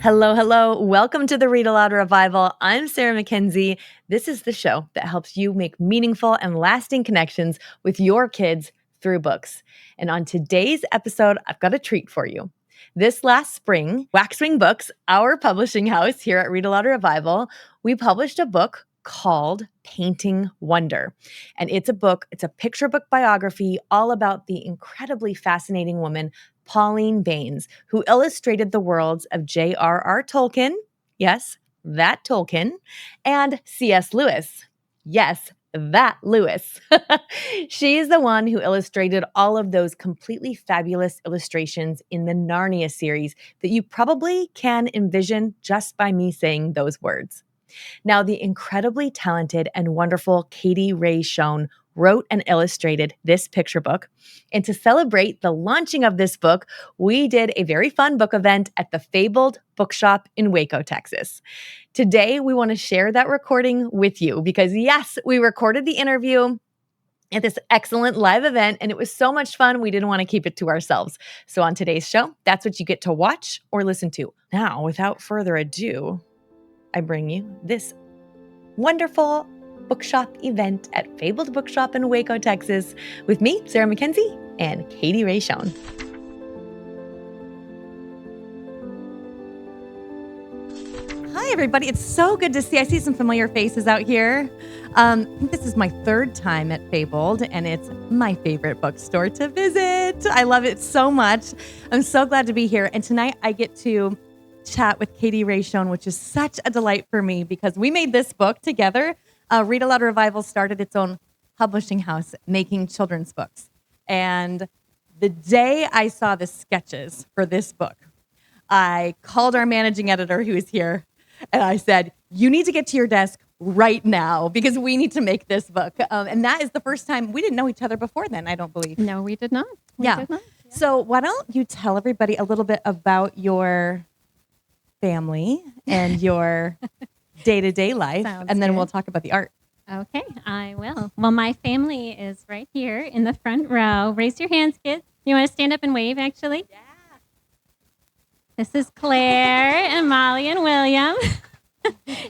Hello, hello. Welcome to the Read-Aloud Revival. I'm Sarah Mackenzie. This is the show that helps you make meaningful and lasting connections with your kids through books. And on today's episode, I've got a treat for you. This last spring, Waxwing Books, our publishing house here at Read-Aloud Revival, we published a book called Painting Wonder. And it's a picture book biography all about the incredibly fascinating woman, Pauline Baynes, who illustrated the worlds of J.R.R. Tolkien, yes, that Tolkien, and C.S. Lewis, yes, that Lewis. She is the one who illustrated all of those completely fabulous illustrations in the Narnia series that you probably can envision just by me saying those words. Now, the incredibly talented and wonderful Wray Schon wrote and illustrated this picture book. And to celebrate the launching of this book, we did a very fun book event at the Fabled Bookshop in Waco, Texas. Today, we want to share that recording with you because, yes, we recorded the interview at this excellent live event, and it was so much fun, we didn't want to keep it to ourselves. So on today's show, that's what you get to watch or listen to. Now, without further ado, I bring you this wonderful bookshop event at Fabled Bookshop in Waco, Texas, with me, Sarah Mackenzie, and Wray Schon. Hi, everybody. It's so good to see. I see some familiar faces out here. I think this is my third time at Fabled, and it's my favorite bookstore to visit. I love it so much. I'm so glad to be here. And tonight I get to chat with Wray Schon, which is such a delight for me because we made this book together. Read-Aloud Revival started its own publishing house making children's books. And the day I saw the sketches for this book, I called our managing editor who is here, and I said, you need to get to your desk right now because we need to make this book. And that is the first time. We didn't know each other before then, I don't believe. No, we did not. We did not. Yeah. So why don't you tell everybody a little bit about your family and your day-to-day life, and then we'll talk about the art. Okay, I will. Well, my family is right here in the front row. Raise your hands, kids. You want to stand up and wave, actually? Yeah. This is Claire and Molly and William.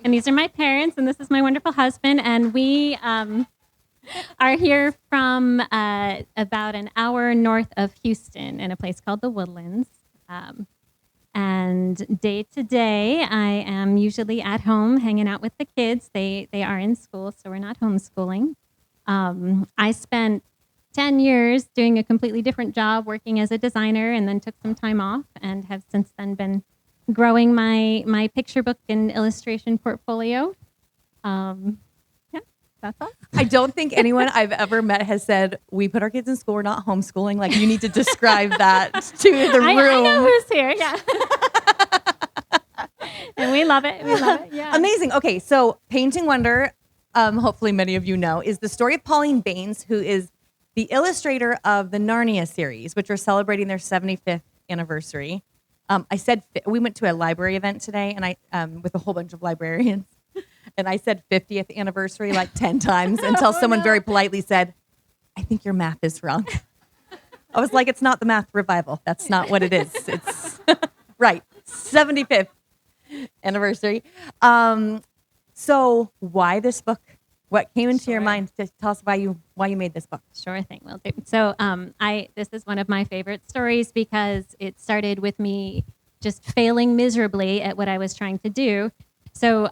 And these are my parents, and this is my wonderful husband. And we are here from about an hour north of Houston in a place called the Woodlands. And day to day, I am usually at home hanging out with the kids. They are in school, so we're not homeschooling. I spent 10 years doing a completely different job, working as a designer, and then took some time off and have since then been growing my picture book and illustration portfolio. That's all. I don't think anyone I've ever met has said, we put our kids in school, we're not homeschooling. Like, you need to describe that to the room. I know who's here, yeah. And we love it. We love it, yeah. Amazing. Okay, so Painting Wonder, hopefully many of you know, is the story of Pauline Baynes, who is the illustrator of the Narnia series, which are celebrating their 75th anniversary. We went to a library event today, and I with a whole bunch of librarians. And I said 50th anniversary like 10 times until someone very politely said, I think your math is wrong. I was like, it's not the math revival. That's not what it is. It's right. 75th anniversary. So why this book? What came into your mind to tell us why you made this book? Sure thing. Will do. So this is one of my favorite stories because it started with me just failing miserably at what I was trying to do. So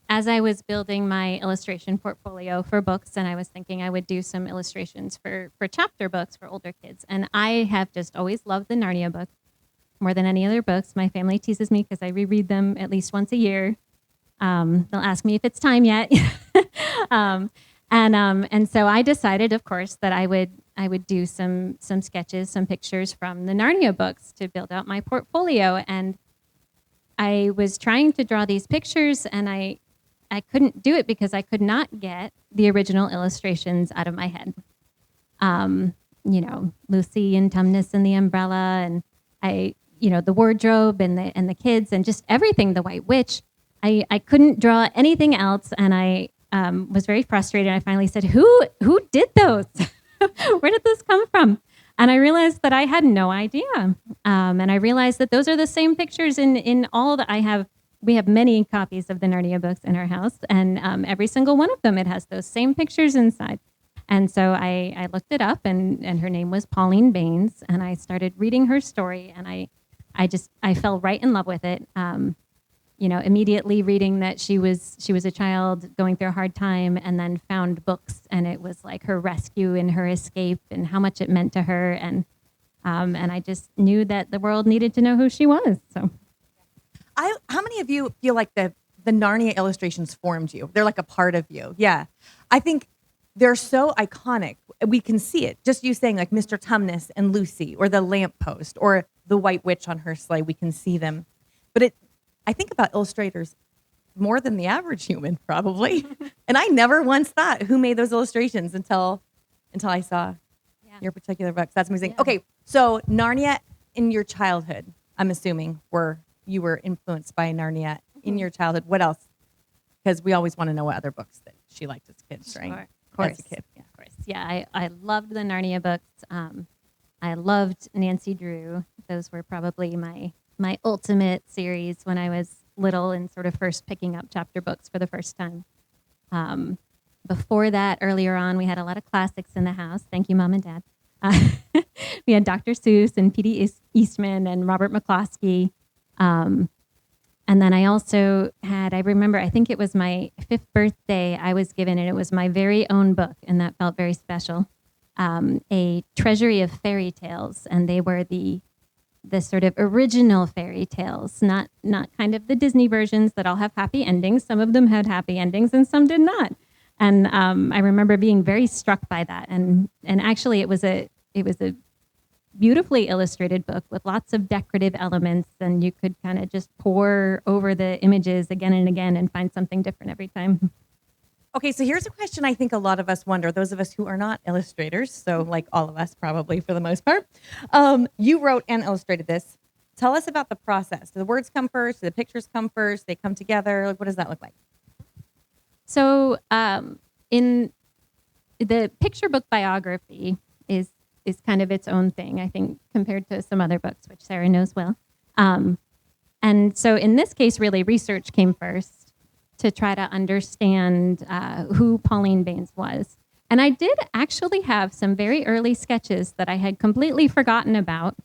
as I was building my illustration portfolio for books, and I was thinking I would do some illustrations for chapter books for older kids. And I have just always loved the Narnia books more than any other books. My family teases me because I reread them at least once a year. They'll ask me if it's time yet. And so I decided, of course, that I would do some sketches, some pictures from the Narnia books to build out my portfolio. And I was trying to draw these pictures, and I couldn't do it because I could not get the original illustrations out of my head. Lucy and Tumnus and the umbrella, and the wardrobe and the kids, and just everything. The White Witch. I couldn't draw anything else, and I was very frustrated. I finally said, "Who did those? Where did this come from?" And I realized that I had no idea. And I realized that those are the same pictures in all that I have. We have many copies of the Narnia books in our house, and every single one of them, it has those same pictures inside. And so I looked it up, and her name was Pauline Baynes, and I started reading her story, and I fell right in love with it. Immediately reading that she was a child going through a hard time, and then found books, and it was like her rescue and her escape, and how much it meant to her, and I just knew that the world needed to know who she was. So, how many of you feel like the Narnia illustrations formed you? They're like a part of you. Yeah, I think they're so iconic. We can see it. Just you saying like Mr. Tumnus and Lucy, or the lamppost, or the White Witch on her sleigh. We can see them, but I think about illustrators more than the average human, probably. And I never once thought who made those illustrations until I saw your particular books. That's amazing. Yeah. Okay, so Narnia in your childhood, I'm assuming you were influenced by Narnia in your childhood. What else? Because we always want to know what other books that she liked as kids, right? Sure. Of course. As a kid. Yeah. Of course. Yeah, I loved the Narnia books. I loved Nancy Drew. Those were probably my ultimate series when I was little and sort of first picking up chapter books for the first time. Before that, earlier on, we had a lot of classics in the house. Thank you, Mom and Dad. We had Dr. Seuss and P.D. Eastman and Robert McCloskey. And then I also I remember, I think it was my 5th birthday I was given, and it was my very own book, and that felt very special. A treasury of fairy tales, and they were the sort of original fairy tales, not kind of the Disney versions that all have happy endings. Some of them had happy endings and some did not. And I remember being very struck by that. And actually it was a beautifully illustrated book with lots of decorative elements, and you could kind of just pore over the images again and again and find something different every time. Okay, so here's a question I think a lot of us wonder, those of us who are not illustrators, so like all of us probably for the most part. You wrote and illustrated this. Tell us about the process. Do the words come first? Do the pictures come first? They come together? Like, what does that look like? So in the picture book biography is kind of its own thing, I think, compared to some other books, which Sarah knows well. And so in this case, really, research came first to try to understand who Pauline Baynes was. And I did actually have some very early sketches that I had completely forgotten about.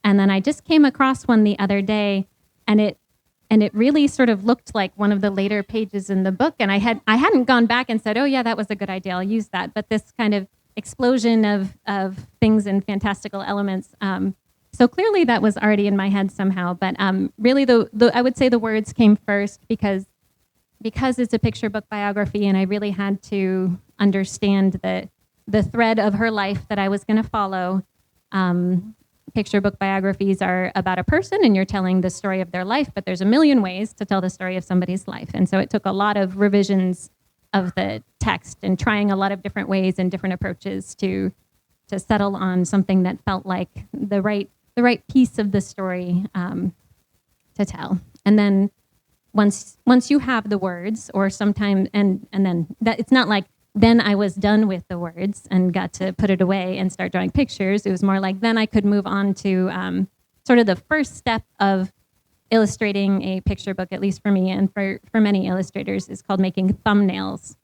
And then I just came across one the other day, and it really sort of looked like one of the later pages in the book. And I hadn't gone back and said, oh yeah, that was a good idea, I'll use that. But this kind of explosion of things and fantastical elements. So clearly that was already in my head somehow. But really, I would say the words came first because it's a picture book biography, and I really had to understand the thread of her life that I was going to follow. Picture book biographies are about a person, and you're telling the story of their life, but there's a million ways to tell the story of somebody's life. And so it took a lot of revisions of the text and trying a lot of different ways and different approaches to settle on something that felt like the right piece of the story to tell. And then once you have the words, or sometimes, and then that, it's not like then I was done with the words and got to put it away and start drawing pictures. It was more like then I could move on to sort of the first step of illustrating a picture book, at least for me and for many illustrators, is called making thumbnails.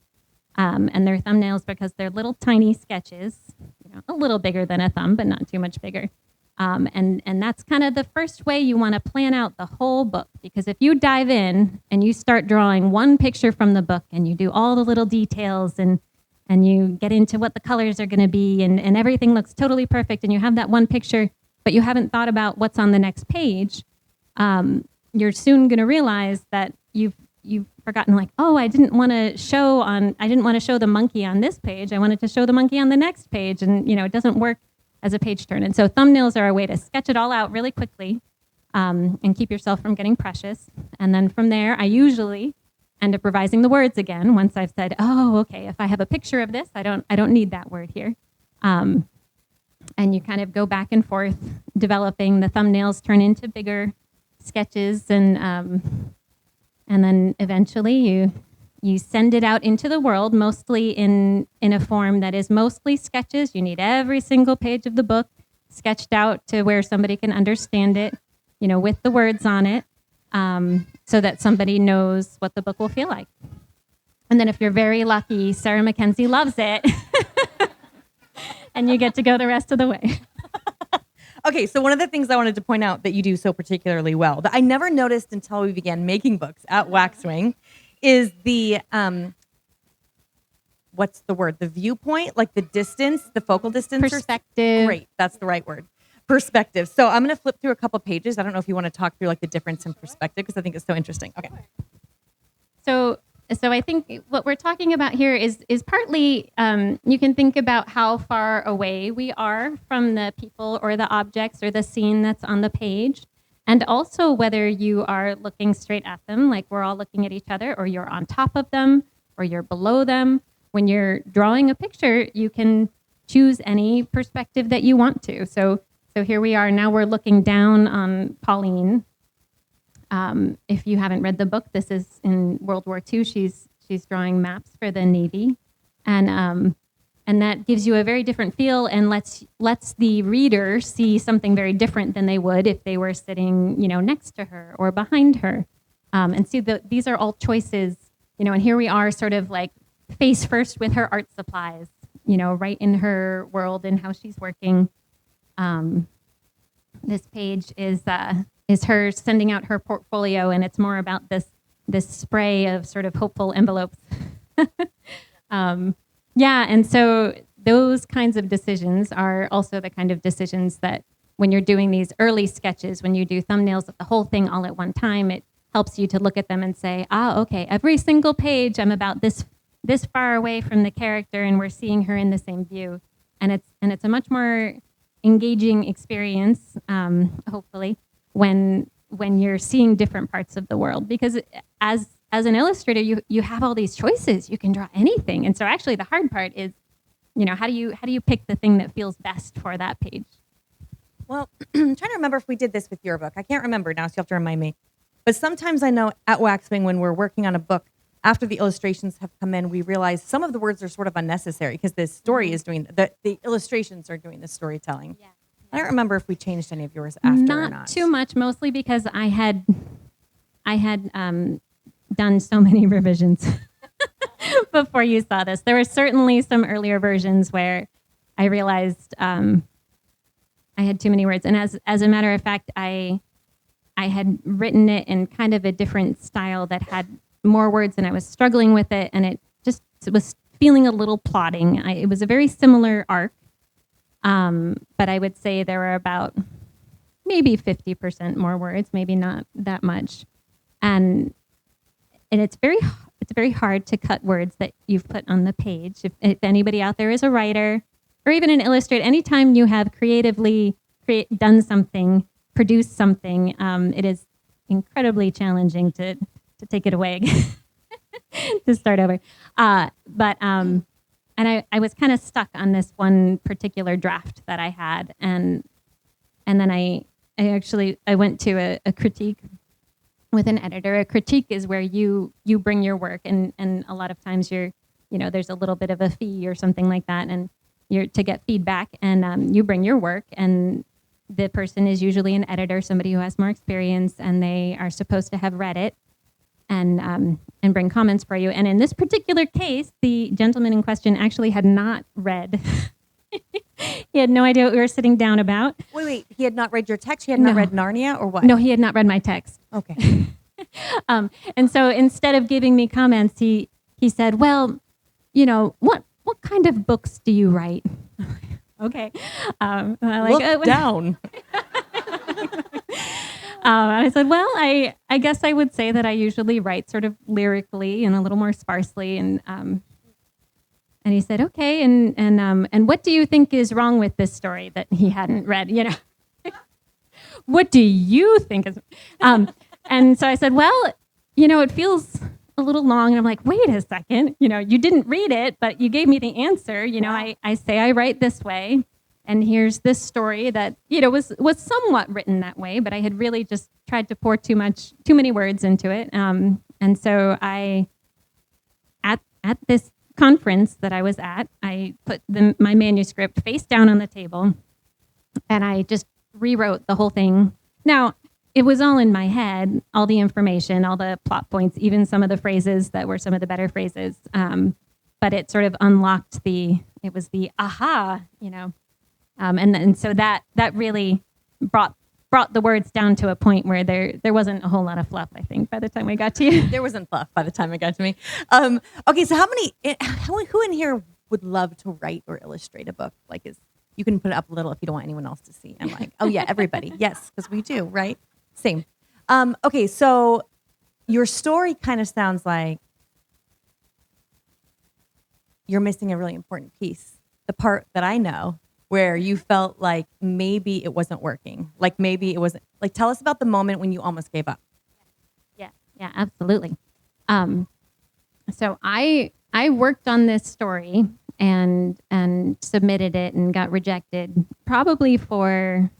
And they're thumbnails because they're little tiny sketches, a little bigger than a thumb, but not too much bigger. And that's kind of the first way you want to plan out the whole book, because if you dive in and you start drawing one picture from the book and you do all the little details and you get into what the colors are going to be and everything looks totally perfect and you have that one picture, but you haven't thought about what's on the next page, you're soon going to realize that you've forgotten, like, oh, I didn't want to show the monkey on this page. I wanted to show the monkey on the next page, and it doesn't work as a page turn. And so thumbnails are a way to sketch it all out really quickly and keep yourself from getting precious. And then from there, I usually end up revising the words again once I've said, oh, okay, if I have a picture of this, I don't need that word here. And you kind of go back and forth developing. The thumbnails turn into bigger sketches, and then eventually you send it out into the world, mostly in a form that is mostly sketches. You need every single page of the book sketched out to where somebody can understand it, with the words on it, so that somebody knows what the book will feel like. And then if you're very lucky, Sarah Mackenzie loves it. And you get to go the rest of the way. Okay, so one of the things I wanted to point out that you do so particularly well, that I never noticed until we began making books at Waxwing, is the, what's the word? The viewpoint, like the distance, the focal distance? Perspective. Great, that's the right word. Perspective. So I'm going to flip through a couple pages. I don't know if you want to talk through like the difference in perspective, because I think it's so interesting. Okay. So I think what we're talking about here is partly, you can think about how far away we are from the people or the objects or the scene that's on the page. And also whether you are looking straight at them, like we're all looking at each other, or you're on top of them, or you're below them. When you're drawing a picture, you can choose any perspective that you want to. So here we are, now we're looking down on Pauline. If you haven't read the book, this is in World War II. She's drawing maps for the Navy, and that gives you a very different feel and lets the reader see something very different than they would if they were sitting, next to her or behind her. And see, these are all choices, and here we are, sort of like face first with her art supplies, right in her world and how she's working. This page is her sending out her portfolio, and it's more about this spray of sort of hopeful envelopes. And so those kinds of decisions are also the kind of decisions that when you're doing these early sketches, when you do thumbnails of the whole thing all at one time, it helps you to look at them and say, okay, every single page I'm about this far away from the character, and we're seeing her in the same view. And it's a much more engaging experience, hopefully, when you're seeing different parts of the world, because as an illustrator, you have all these choices. You can draw anything, and so actually the hard part is, how do you pick the thing that feels best for that page? Well, I'm trying to remember if we did this with your book. I can't remember now, so you have to remind me. But sometimes I know at Waxwing, when we're working on a book, after the illustrations have come in, we realize some of the words are sort of unnecessary because the story is doing the illustrations are doing the storytelling. Yeah. I don't remember if we changed any of yours after or not. Not too much, mostly because I had done so many revisions before you saw this. There were certainly some earlier versions where I realized I had too many words, and as a matter of fact, I had written it in kind of a different style that had more words, and I was struggling with it, and it was feeling a little plodding. It was a very similar arc. But I would say there were about maybe 50% more words, maybe not that much. And it's very hard to cut words that you've put on the page. If anybody out there is a writer or even an illustrator, anytime you have creatively done something, produced something, it is incredibly challenging to take it away again, to start over. And I was kind of stuck on this one particular draft that I had, and then I went to a critique with an editor. A critique is where you bring your work, and a lot of times there's a little bit of a fee or something like that, and you're to get feedback, and you bring your work, and the person is usually an editor, somebody who has more experience, and they are supposed to have read it and bring comments for you. And in this particular case, the gentleman in question actually had not read. He had no idea what we were sitting down about. Wait, he had not read your text? He had not read Narnia, or what? No, he had not read my text. Okay. And so instead of giving me comments, he said, well, what kind of books do you write? Okay. Look down. I said, well, I guess I would say that I usually write sort of lyrically and a little more sparsely. And he said, okay. And what do you think is wrong with this story that he hadn't read? What do you think is? And so I said, well, it feels a little long. And I'm like, wait a second. You didn't read it, but you gave me the answer. Wow. I say I write this way. And here's this story that was somewhat written that way, but I had really just tried to pour too many words into it. And so I, at this conference that I was at, I put my manuscript face down on the table, I just rewrote the whole thing. Now, it was all in my head, all the information, all the plot points, even some of the phrases that were some of the better phrases. But it sort of unlocked it was the aha, and so that really brought the words down to a point where there wasn't a whole lot of fluff, I think, by the time we got to you. There wasn't fluff by the time it got to me. Okay, so who in here would love to write or illustrate a book? You can put it up a little if you don't want anyone else to see. I'm like, oh yeah, everybody. Yes, because we do, right? Same. Okay, so your story kind of sounds like you're missing a really important piece. The part that I know where you felt like maybe it wasn't working. Like maybe it wasn't, like tell us about the moment when you almost gave up. Yeah, absolutely. So I worked on this story and submitted it and got rejected probably for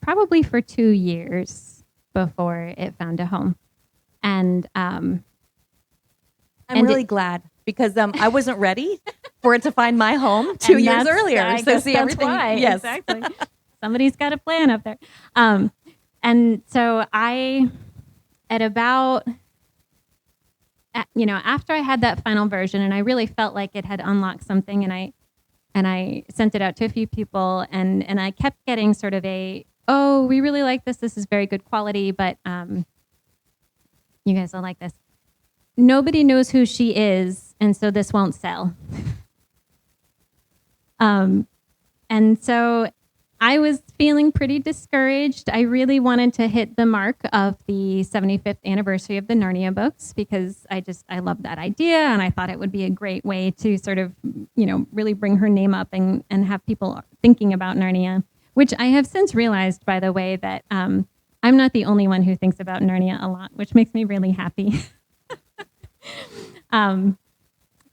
2 years before it found a home. And I'm really glad because I wasn't ready for it to find my home 2 years earlier. So see everything. Why. Yes, exactly. Somebody's got a plan up there. And so after I had that final version, and I really felt like it had unlocked something, and I sent it out to a few people, and I kept getting sort of oh, we really like this. This is very good quality, but you guys don't like this. Nobody knows who she is, and so this won't sell. And so I was feeling pretty discouraged. I really wanted to hit the mark of the 75th anniversary of the Narnia books because I love that idea, and I thought it would be a great way to sort of, really bring her name up and have people thinking about Narnia, which I have since realized, by the way, that I'm not the only one who thinks about Narnia a lot, which makes me really happy.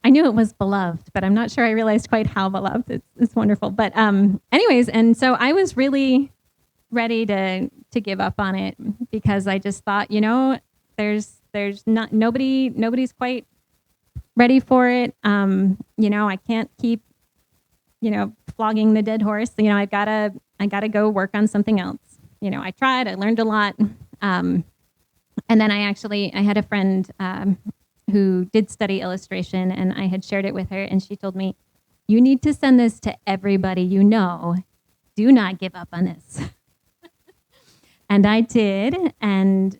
I knew it was beloved, but I'm not sure I realized quite how beloved. It's wonderful. But anyways, and so I was really ready to give up on it because I just thought, nobody's quite ready for it. I can't keep, flogging the dead horse. I gotta go work on something else. I tried, I learned a lot. And then I had a friend who did study illustration, and I had shared it with her, and she told me, you need to send this to everybody you know. Do not give up on this. And I did, and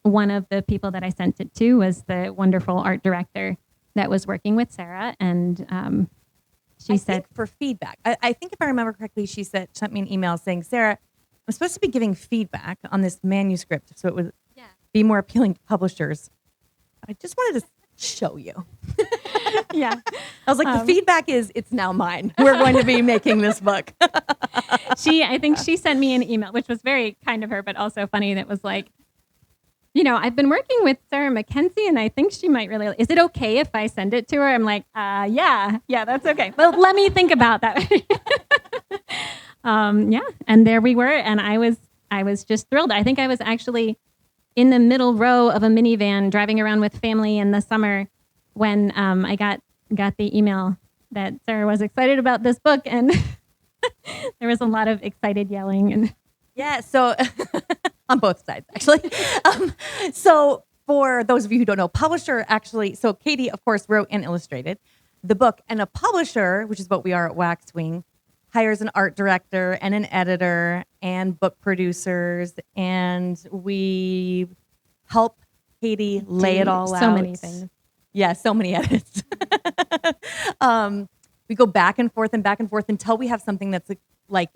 one of the people that I sent it to was the wonderful art director that was working with Sarah, and she said... for feedback. I think if I remember correctly, she sent me an email saying, Sarah, I'm supposed to be giving feedback on this manuscript so it would be more appealing to publishers. I just wanted to show you. Yeah. I was like, the feedback is, it's now mine. We're going to be making this book. I think she sent me an email, which was very kind of her, but also funny. That was like, I've been working with Sarah Mackenzie, and I think she might really, is it okay if I send it to her? I'm like, yeah, that's okay. Well, let me think about that. And there we were. And I was just thrilled. I think I was actually in the middle row of a minivan driving around with family in the summer when I got the email that Sarah was excited about this book, and there was a lot of excited yelling. And yeah, so on both sides, actually. So for those of you who don't know, publisher actually, so Katie, of course, wrote and illustrated the book, and a publisher, which is what we are at Waxwing, hires an art director and an editor and book producers, and we help Katie lay it all out. So many things. Yeah, so many edits. We go back and forth until we have something that's like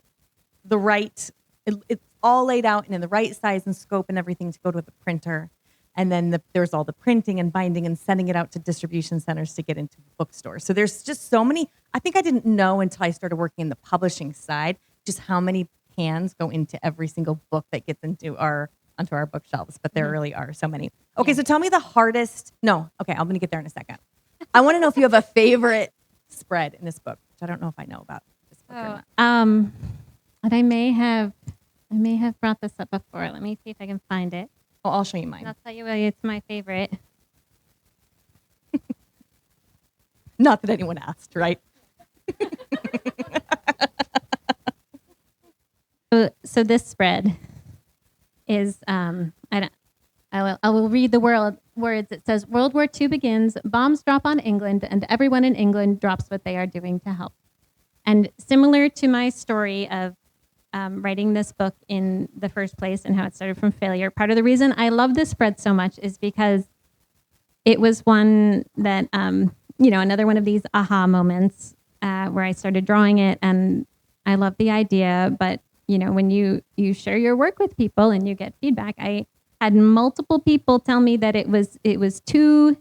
the right, it's all laid out and in the right size and scope and everything to go to the printer. And then there's all the printing and binding and sending it out to distribution centers to get into bookstores. So there's just so many. I think I didn't know until I started working in the publishing side just how many hands go into every single book that gets onto our bookshelves. But there really are so many. Okay, so tell me the hardest. No, okay, I'm going to get there in a second. I want to know if you have a favorite spread in this book, which I don't know if I know about this book or not. And I may have brought this up before. Let me see if I can find it. Oh, I'll show you mine. I'll tell you what, it's my favorite. Not that anyone asked, right? So this spread is I will read the words. It says, World War II begins, bombs drop on England, and everyone in England drops what they are doing to help. And similar to my story of writing this book in the first place and how it started from failure, part of the reason I love this spread so much is because it was one that, another one of these aha moments where I started drawing it, and I love the idea, but when you share your work with people and you get feedback, I had multiple people tell me that it was too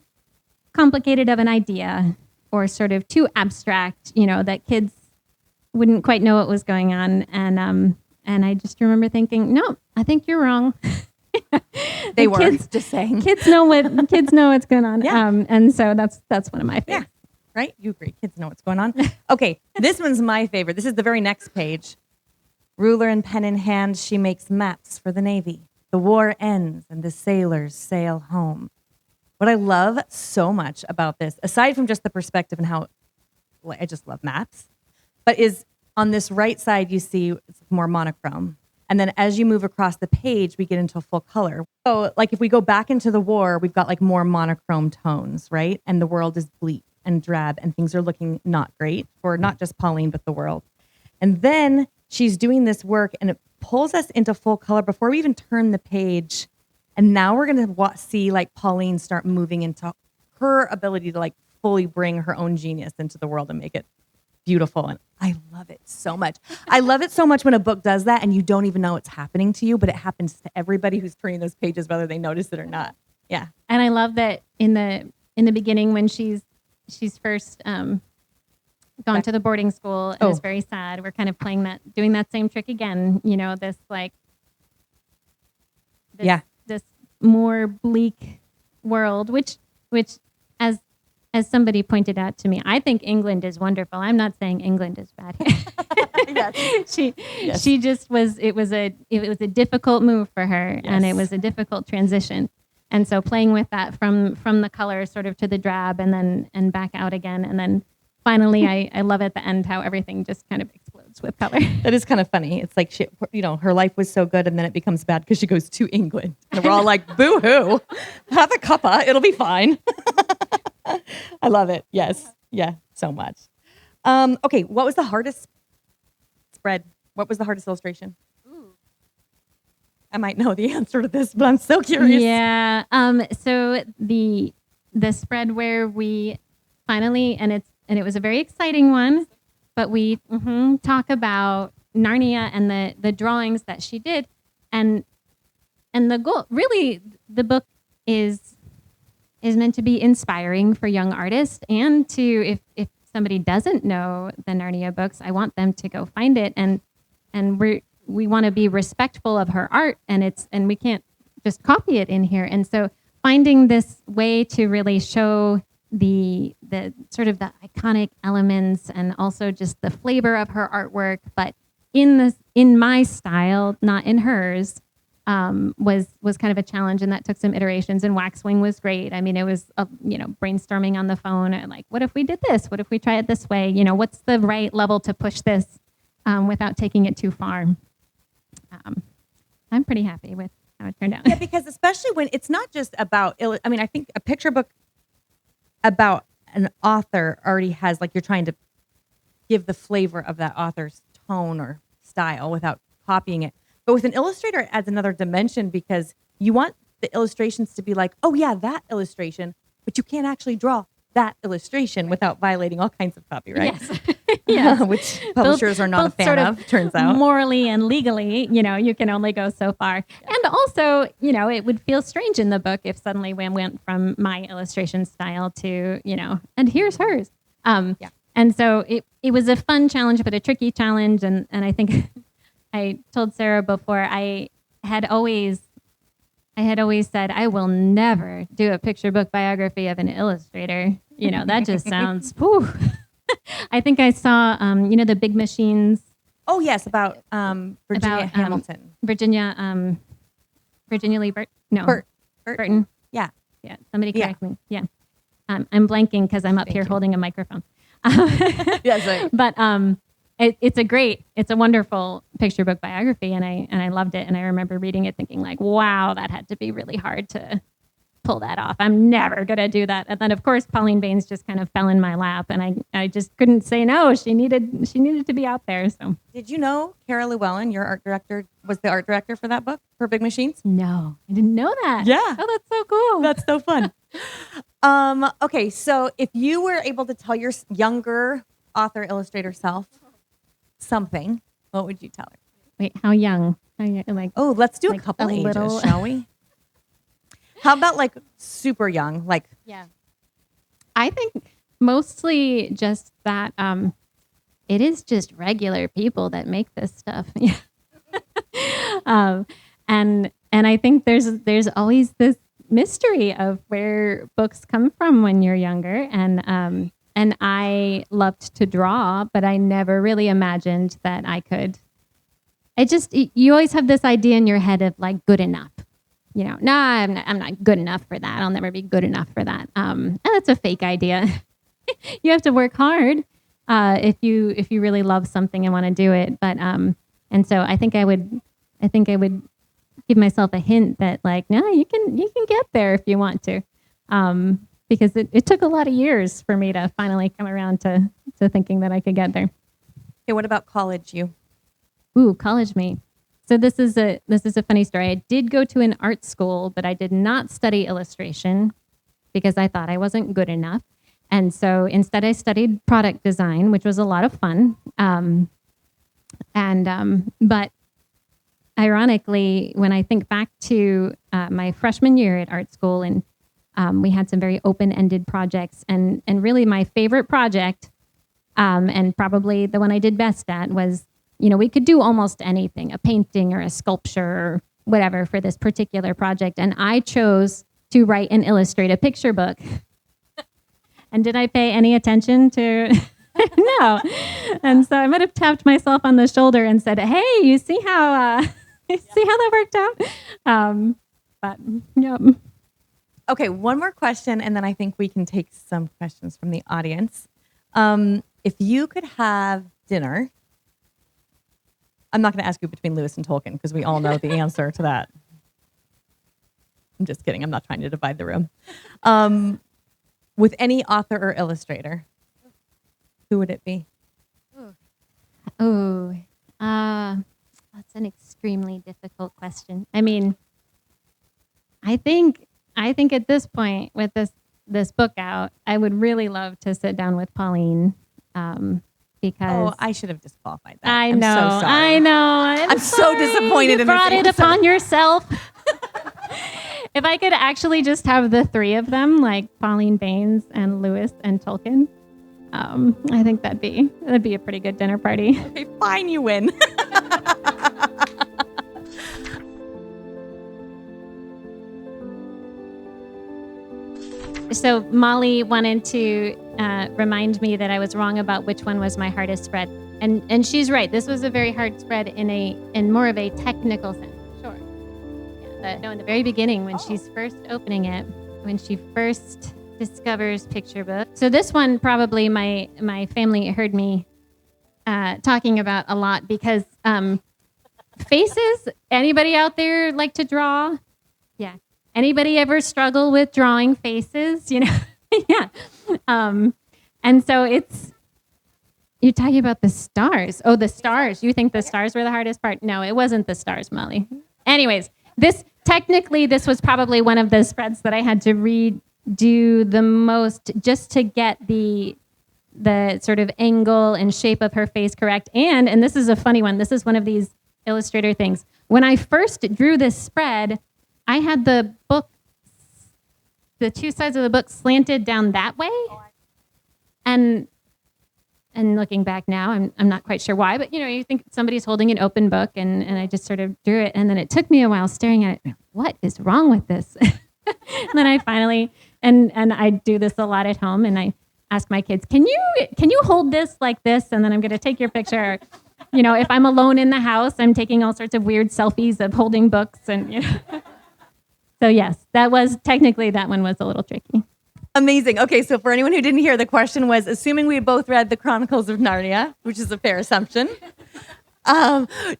complicated of an idea or sort of too abstract, that kids wouldn't quite know what was going on. And I just remember thinking, no, I think you're wrong. They were just saying. Kids know what's going on. Yeah. And so that's one of my favorites. Yeah. Right? You agree. Kids know what's going on. Okay. This one's my favorite. This is the very next page. Ruler and pen in hand, she makes maps for the Navy. The war ends and the sailors sail home. What I love so much about this, aside from just the perspective and how I just love maps, but is on this right side, you see it's more monochrome. And then as you move across the page, we get into full color. So like if we go back into the war, we've got like more monochrome tones, right? And the world is bleak and drab and things are looking not great for not just Pauline, but the world. And then she's doing this work and it pulls us into full color before we even turn the page. And now we're going to see like Pauline start moving into her ability to like fully bring her own genius into the world and make it beautiful. And I love it so much. I love it so much when a book does that and you don't even know it's happening to you, but it happens to everybody who's turning those pages, whether they notice it or not. Yeah. And I love that in the beginning when she's first gone to the boarding school and is very sad. We're kind of doing that same trick again. This more bleak world, which as somebody pointed out to me, I think England is wonderful. I'm not saying England is bad here. She just was. It was a difficult move for her, and it was a difficult transition. And so playing with that from the color sort of to the drab and back out again, and then finally, I love at the end how everything just kind of explodes with color. That is kind of funny. It's like her life was so good, and then it becomes bad because she goes to England, and we're all like, "Boo-hoo! Have a cuppa, it'll be fine." I love it. Yes, yeah, so much. Okay, what was the hardest spread? What was the hardest illustration? Ooh. I might know the answer to this, but I'm so curious. Yeah. So the spread where we finally and it was a very exciting one, but we talk about Narnia and the drawings that she did, and the goal. Really, the book is meant to be inspiring for young artists, and to if somebody doesn't know the Narnia books, I want them to go find it, and we want to be respectful of her art, and we can't just copy it in here. And so finding this way to really show the sort of the iconic elements and also just the flavor of her artwork, but in my style, not in hers, was kind of a challenge, and that took some iterations. And Waxwing was great. I mean, it was brainstorming on the phone, and like, what if we did this? What if we try it this way? What's the right level to push this without taking it too far? I'm pretty happy with how it turned out. Yeah, because especially when it's not just about, I think a picture book about an author already has, like, you're trying to give the flavor of that author's tone or style without copying it. But with an illustrator, it adds another dimension because you want the illustrations to be like, oh yeah, that illustration, but you can't actually draw that illustration without violating all kinds of copyright. Yes. Yes. Which publishers are not a fan of, turns out. Morally and legally, you can only go so far. And also, it would feel strange in the book if suddenly we went from my illustration style to, and here's hers. And so it was a fun challenge, but a tricky challenge. And I think I told Sarah before, I had always said, I will never do a picture book biography of an illustrator. That just sounds, whew. I think I saw, the Big Machines. Oh, yes, about Virginia Hamilton. Virginia Lee Burton. Yeah. Yeah, somebody correct me. Yeah. I'm blanking because I'm up here holding a microphone. Yes, right. But it's a wonderful picture book biography, and I loved it. And I remember reading it thinking like, wow, that had to be really hard to pull that off. I'm never going to do that. And then of course, Pauline Baynes just kind of fell in my lap, and I just couldn't say no. She needed to be out there. So Did you know Cara Llewellyn, your art director, was the art director for that book, for Big Machines? no, I didn't know that. Yeah. Oh, that's so cool. That's so fun. Okay, so if you were able to tell your younger author illustrator self something, what would you tell her? Wait, how young? Like, Oh, let's do a Like couple a ages, little- shall we? How about like super young? Like, yeah. I think mostly just that it is just regular people that make this stuff. And I think there's always this mystery of where books come from when you're younger. And I loved to draw, but I never really imagined that I could. You always have this idea in your head of like good enough. You know, no, I'm not good enough for that. I'll never be good enough for that. And that's a fake idea. You have to work hard if you really love something and want to do it. But and so I think I would give myself a hint that like, no, you can get there if you want to, because it took a lot of years for me to finally come around to thinking that I could get there. okay, what about college you? Ooh, college me. So this is a funny story. I did go to an art school, but I did not study illustration because I thought I wasn't good enough. And so instead I studied product design, which was a lot of fun. But ironically, when I think back to my freshman year at art school, and we had some very open-ended projects, and really my favorite project, and probably the one I did best at, was, you know, we could do almost anything, a painting or a sculpture or whatever for this particular project. And I chose to write and illustrate a picture book. And did I pay any attention to? No. And so I might have tapped myself on the shoulder and said, hey, you see how that worked out? But yep. Okay, one more question, and then I think we can take some questions from the audience. If you could have dinner, I'm not going to ask you between Lewis and Tolkien because we all know the answer to that. I'm just kidding. I'm not trying to divide the room. With any author or illustrator, who would it be? Oh, that's an extremely difficult question. I mean, I think at this point with this book out, I would really love to sit down with Pauline. Because I should have disqualified that. I I'm know, so sorry. I know. I'm so disappointed you in brought this it answer. upon yourself. If I could actually just have the three of them, like Pauline Baynes and Lewis and Tolkien, I think that'd be a pretty good dinner party. Okay, fine, you win. So Molly wanted to remind me that I was wrong about which one was my hardest spread, and she's right. This was a very hard spread in more of a technical sense. Sure. Yeah, in the very beginning when she's first opening it, when she first discovers picture book. So this one probably my family heard me talking about a lot because faces. Anybody out there like to draw? Yeah. Anybody ever struggle with drawing faces? You know, yeah. And so you're talking about the stars. Oh, the stars. You think the stars were the hardest part? No, it wasn't the stars, Molly. Anyways, this was probably one of the spreads that I had to redo the most just to get the sort of angle and shape of her face correct. And this is a funny one. This is one of these Illustrator things. When I first drew this spread, I had the two sides of the book slanted down that way. And looking back now, I'm not quite sure why, but you think somebody's holding an open book, and I just sort of drew it, and then it took me a while staring at it. What is wrong with this? And then I finally, and I do this a lot at home, and I ask my kids, can you hold this like this, and then I'm going to take your picture. If I'm alone in the house, I'm taking all sorts of weird selfies of holding books, and So yes, that one was a little tricky. Amazing. Okay, so for anyone who didn't hear, the question was, assuming we both read the Chronicles of Narnia, which is a fair assumption,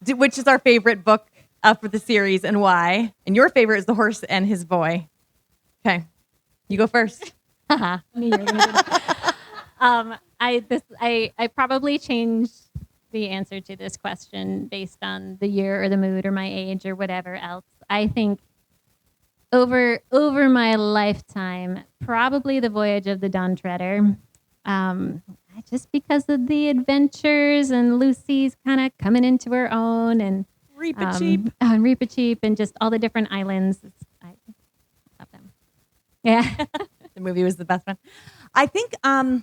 which is our favorite book for the series and why? And your favorite is The Horse and His Boy. Okay, you go first. I probably changed the answer to this question based on the year or the mood or my age or whatever else. I think over my lifetime, probably The Voyage of the Dawn Treader. Just because of the adventures and Lucy's kind of coming into her own and Reepicheep and just all the different islands. I love them. Yeah. The movie was the best one. I think it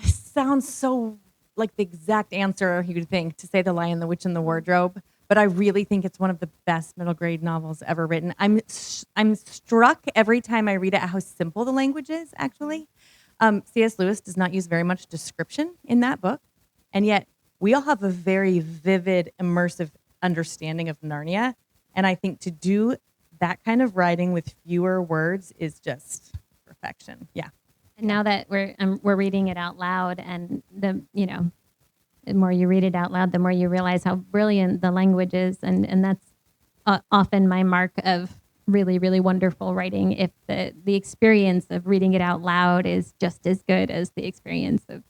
sounds so like the exact answer you would think to say The Lion, the Witch, and the Wardrobe, but I really think it's one of the best middle grade novels ever written. I'm struck every time I read it how simple the language is, actually. C.S. Lewis does not use very much description in that book, and yet we all have a very vivid, immersive understanding of Narnia, and I think to do that kind of writing with fewer words is just perfection. Yeah. And now that we're reading it out loud, and the more you read it out loud, the more you realize how brilliant the language is, and that's often my mark of really, really wonderful writing. If the experience of reading it out loud is just as good as the experience of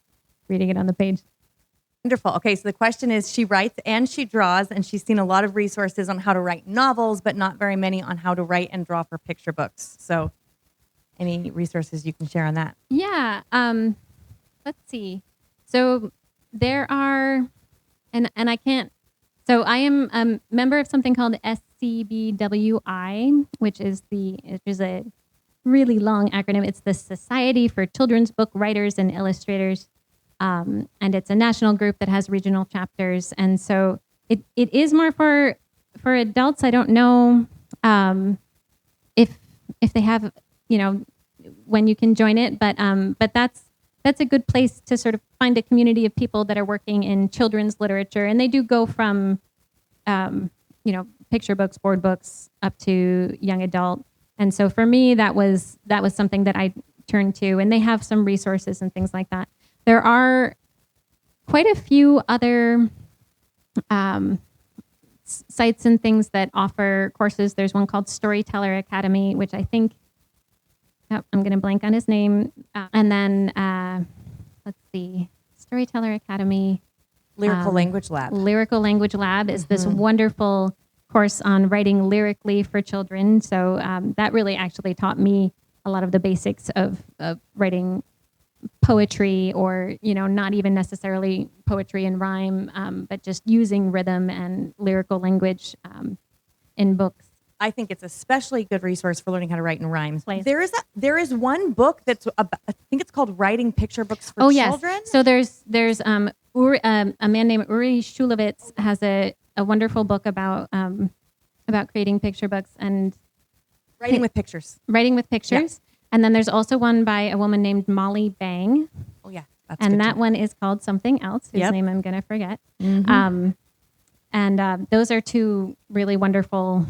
reading it on the page. Wonderful. Okay, so the question is, she writes and she draws, and she's seen a lot of resources on how to write novels, but not very many on how to write and draw for picture books. So any resources you can share on that? Yeah. Let's see. So there are, and I can't, so I am a member of something called SCBWI, which is a really long acronym. It's the Society for Children's Book Writers and Illustrators. And it's a national group that has regional chapters. And so it is more for adults. I don't know if they have, when you can join it, but that's a good place to sort of find a community of people that are working in children's literature. And they do go from, picture books, board books, up to young adult. And so for me, that was something that I turned to. And they have some resources and things like that. There are quite a few other sites and things that offer courses. There's one called Storyteller Academy, which I think, I'm going to blank on his name. And then, let's see, Storyteller Academy. Lyrical Language Lab. Lyrical Language Lab is this wonderful course on writing lyrically for children. So that really actually taught me a lot of the basics of writing poetry, or not even necessarily poetry and rhyme, but just using rhythm and lyrical language in books. I think it's especially good resource for learning how to write in rhymes. Please. There is one book that's I think it's called Writing Picture Books for Children. Yes. So there's a man named Wray Schon has a wonderful book about creating picture books and writing with pictures. Writing with pictures. Yeah. And then there's also one by a woman named Molly Bang. Oh yeah, and that one is called something else, whose name I'm going to forget. Mm-hmm. And those are two really wonderful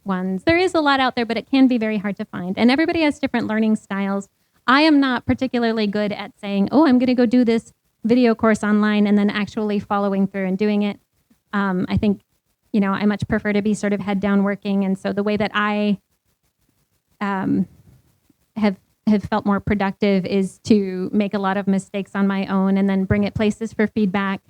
ones. There is a lot out there, but it can be very hard to find. And everybody has different learning styles. I am not particularly good at saying, I'm going to go do this video course online and then actually following through and doing it. I think, I much prefer to be sort of head down working. And so the way that I have felt more productive is to make a lot of mistakes on my own and then bring it places for feedback.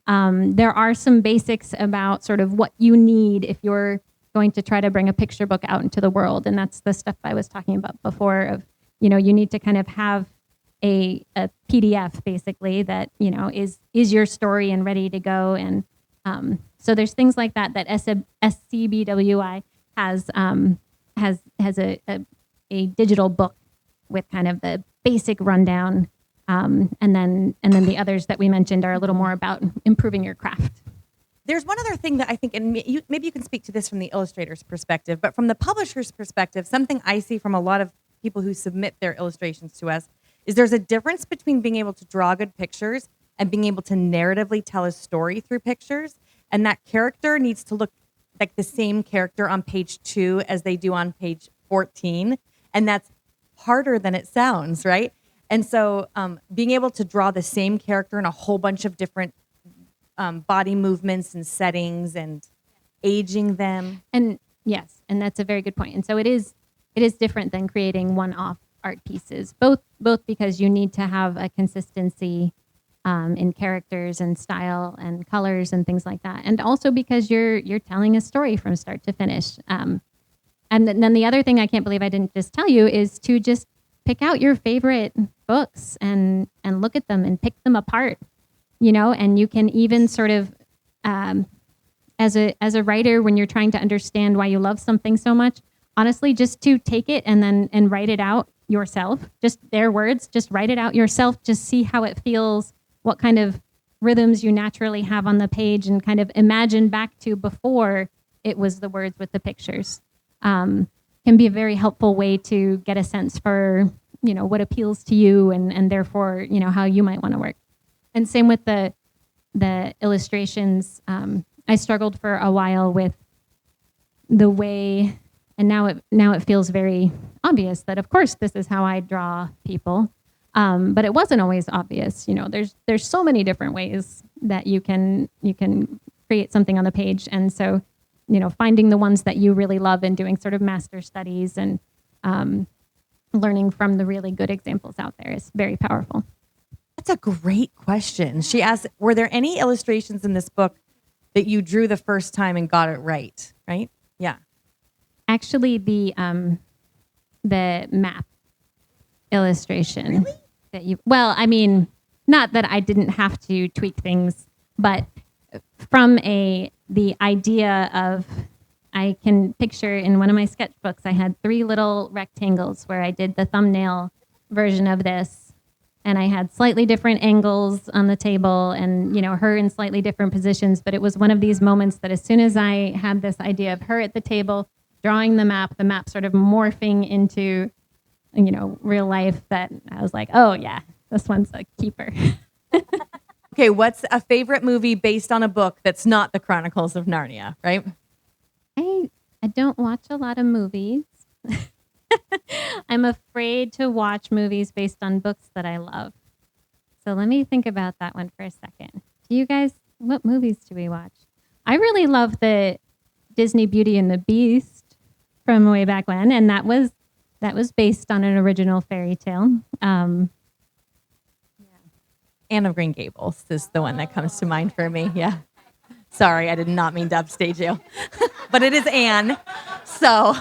There are some basics about sort of what you need if you're going to try to bring a picture book out into the world. And that's the stuff I was talking about before of, you need to kind of have a PDF basically that, is your story and ready to go. And so there's things like that SCBWI has a digital book with kind of the basic rundown. And then the others that we mentioned are a little more about improving your craft. There's one other thing that I think, and maybe you can speak to this from the illustrator's perspective, but from the publisher's perspective, something I see from a lot of people who submit their illustrations to us is there's a difference between being able to draw good pictures and being able to narratively tell a story through pictures. And that character needs to look like the same character on page 2 as they do on page 14. And that's harder than it sounds, right? And so being able to draw the same character in a whole bunch of different body movements and settings and aging them. And yes, and that's a very good point. And so it is different than creating one-off art pieces, both because you need to have a consistency in characters and style and colors and things like that, and also because you're telling a story from start to finish. And then the other thing I can't believe I didn't just tell you is to just pick out your favorite books and look at them and pick them apart, and you can even sort of, as a writer, when you're trying to understand why you love something so much, honestly, just to take it and write it out yourself, just their words, just write it out yourself, just see how it feels, what kind of rhythms you naturally have on the page, and kind of imagine back to before it was the words with the pictures. Can be a very helpful way to get a sense for, what appeals to you and therefore, how you might want to work. And same with the illustrations. I struggled for a while with the way, and now it feels very obvious that of course this is how I draw people. But it wasn't always obvious. There's so many different ways that you can create something on the page. And so, finding the ones that you really love and doing sort of master studies and learning from the really good examples out there is very powerful. That's a great question. She asked, were there any illustrations in this book that you drew the first time and got it right? Right? Yeah. Actually, the map illustration. Really? Not that I didn't have to tweak things, but from the idea of, I can picture in one of my sketchbooks, I had 3 little rectangles where I did the thumbnail version of this, and I had slightly different angles on the table and, her in slightly different positions, but it was one of these moments that as soon as I had this idea of her at the table, drawing the map sort of morphing into, real life, that I was like, oh yeah, this one's a keeper. Okay, what's a favorite movie based on a book that's not the Chronicles of Narnia, right? I don't watch a lot of movies. I'm afraid to watch movies based on books that I love. So let me think about that one for a second. Do you guys, what movies do we watch? I really love the Disney Beauty and the Beast from way back when, and that was based on an original fairy tale. Anne of Green Gables is the one that comes to mind for me. Yeah. Sorry, I did not mean to upstage you. But it is Anne. So,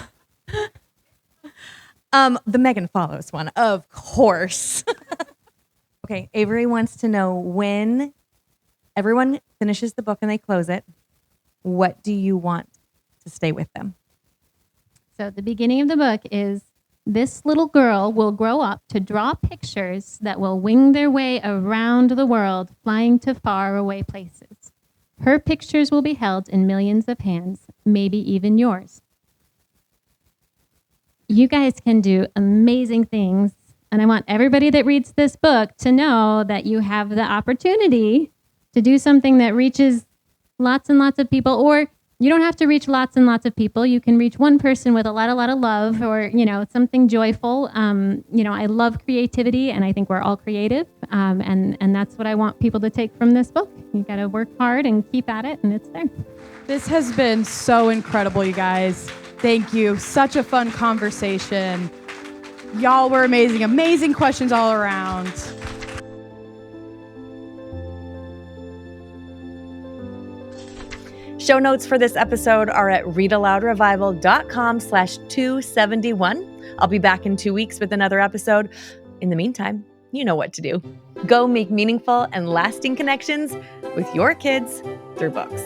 the Megan Follows one, of course. Okay, Avery wants to know, when everyone finishes the book and they close it, what do you want to stay with them? So the beginning of the book is, this little girl will grow up to draw pictures that will wing their way around the world, flying to faraway places. Her pictures will be held in millions of hands, maybe even yours. You guys can do amazing things, and I want everybody that reads this book to know that you have the opportunity to do something that reaches lots and lots of people, or you don't have to reach lots and lots of people. You can reach one person with a lot of love, or, something joyful. I love creativity, and I think we're all creative. And that's what I want people to take from this book. You got to work hard and keep at it, and it's there. This has been so incredible, you guys. Thank you. Such a fun conversation. Y'all were amazing. Amazing questions all around. Show notes for this episode are at readaloudrevival.com/271. I'll be back in 2 weeks with another episode. In the meantime, you know what to do. Go make meaningful and lasting connections with your kids through books.